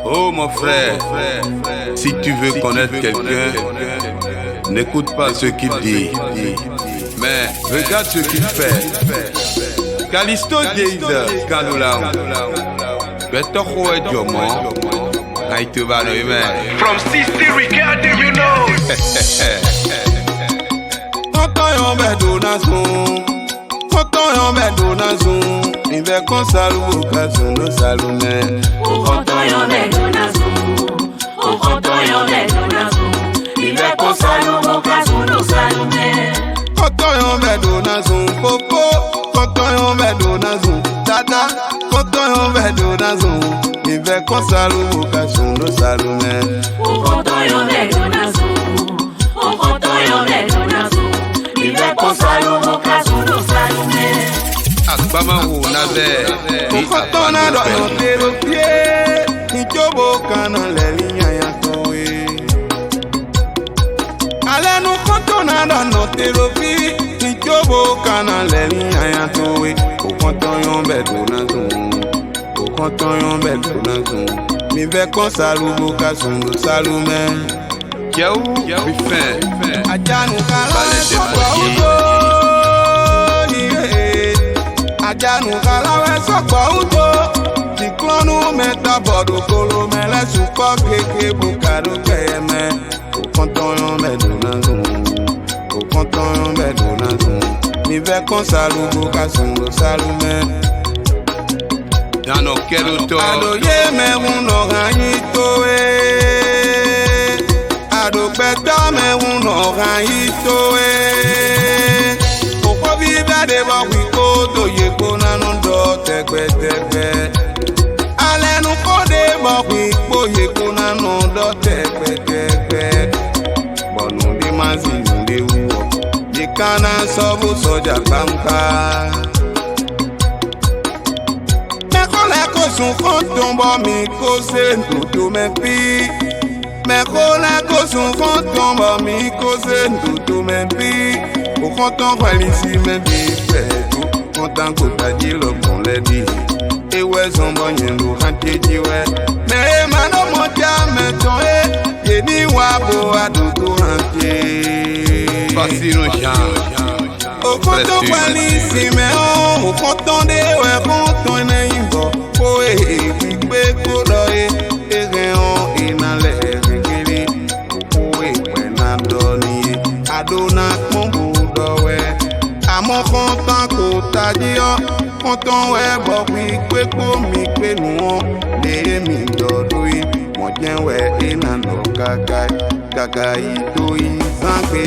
Oh mon frère, si tu veux connaître quelqu'un, n'écoute pas ce qu'il dit, mais regarde ce qu'il fait. Callisto Geiser, Kanoulam, Betoko et Diomon, Naïteva le humain. From CC Ricardo, you know. Kotoyon bedo na zoom, kotoyon bedo na zoom. Ibe kon salu kazu no salume. Kotoyon bedo na zoom, kotoyon bedo na zoom. Ibe kon salu kazu no salume. Kotoyon bedo na zoom, popo. Kotoyon bedo na zoom, dada. Kotoyon bedo na zoom. Ibe kon salu kazu no salume. Kotoyon bedo na zoom, kotoyon bedo na zoom. Ibe kon salu kazu no salume. Agbama wo na bẹ. Ukotona do yotero pie, nijobo kana leli yaya towe. Alenu kotona do notero pie, nijobo kana leli yaya towe. Ukotoyon bedo na zun, ukotoyon bedo na zun. Mi ve kon salubo kasundu salume. Kiaou, bifin. Ajanu kala Balẹ̀ dé sọ̀kọ̀ pọ̀ yé. udo. Ajanu kalawe sọ̀kọ̀ udo. Tiklonu mẹ́ta bọ̀dù kolo mẹ́lẹ́ sùpọ̀ kéke bukadu kẹyẹmẹ. Òkàntọ́yọ̀ mẹ́dùn náà dùn. Òkàntọ́yọ̀ mẹ́dùn náà dùn. Mi fẹ́ kàn salubo kasunlo salumẹ. Dans nos keloto. Àdòyé mẹ́hún lọ́ra yín tó e. Àdòpẹ́tọ́ mẹ́hún lọ́ra yín tó e. Òkò bí bẹ́ẹ̀ bọ̀ wí kó dòye kó nánú dọ̀ tẹ́gbẹ́tẹ́gbẹ́. Alẹ́nu kó dé bọ̀ wí kóye kó nánú dọ̀ tẹ́gbẹ́tẹ́gbẹ́. Bọ̀nù dé máa sì nù lé wúwọ̀. Yìkánná sọ́bù sọ́jà pàmpá. Mẹ́kọ́lẹ́ kò sùn kó tó ń bọ̀ mí kó ṣe dòdò mẹ́bí. Mẹ́kọ́lẹ́ kò sùn kó tó ń bọ̀ mí kó ṣe dòdò mẹ́bí. Òkàntán pẹ̀lú sí mẹ́bí pẹ̀lú. Kọ́ntán kò tají lọ́kùn lẹ́dí. Ewé sọ̀nbọ̀ yẹn ló hàn kéjì wẹ́. Mẹ́ẹ̀ máa lọ́ mọ já mẹ́tọ́ ẹ́. Yèmí wà bò àdòdò hàn ké. Fasino Jean. Òkàntán pẹ̀lú sí mẹ́ ọ́. Òkàntán dé wẹ̀ kọ́ntán ẹ̀yìn bọ̀. Kó èyí gbé kó lọ yé. Èrè hàn ìnàlẹ̀ kékeré. Òkú ìpẹ́ náà dọ̀ níye. Àdónà pọ́nbù dọ̀wẹ́. Àmọ́ kọ́ntán kò tají ọ́. Kọ́ntán wẹ̀ bọ̀ pípé kó mi pé nù ọ́. Lèémí dọ̀dọ̀ yìí. Wọ́n jẹ́ wẹ̀ ìnànà kàkà yìí tó yìí sáńpé.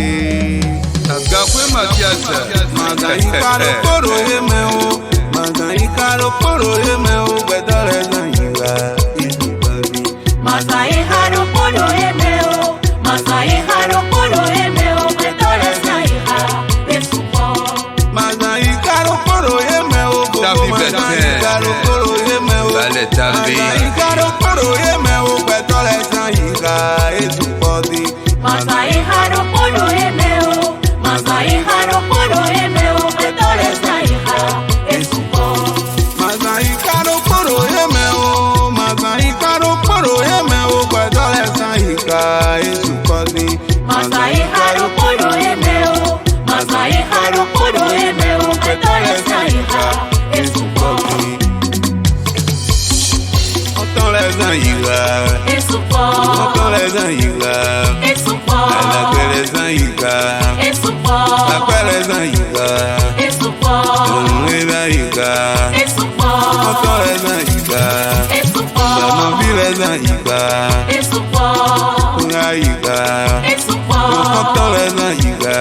Agakwe Matiasa. Màgà yìí káró kóró yé mẹ́ o. Màgà yìí káró kóró yé mẹ́ o. Gbẹ̀dọ̀ rẹ̀ sàn yìí wá. Ìlú bàbí. Masai haro polo emeo, Masai haro polo emeo, Petores naiha, esupo. Màgà yìí káró kóró yé mẹ́ o. David Màgà yìí Bertin. káró kóró yé mẹ́ o. Balẹ̀ David. Màgà yìí káró kóró yé mẹ́ o. Gbẹ̀dọ̀ rẹ̀ sàn yìí wá. Ìlú bàbí. Masai haro polo emeo, Masai haro polo emeo, Petores naiha, esupo. Màgà yìí káró kóró yé mẹ́ o. Màgà yìí káró kóró yé mẹ́ o. Gbẹ̀dọ̀ rẹ̀ sàn yìí wá. Ìlú bàbí. Masai haro polo emeo, Masai haro polo emeo, Petores naiha, esupo. Ọ̀tán rẹ̀ sàn yìí wá. Esupo. Ọ̀tán rẹ̀ sàn yìí wá. Esupo. Alápẹ̀rẹ̀ sàn yìí wá. Esupo. Lápẹ̀rẹ̀ sàn yìí wá. Esupo. Òun rẹ̀ sàn yìí wá. Esupo. Ọ̀tán rẹ̀ sàn yìí wá. Esupo. Ọ̀nàbí rẹ̀ sàn yìí wá. Esupo. Òun rẹ̀ yìí wá. Esupo. Ọ̀tán rẹ̀ sàn yìí wá.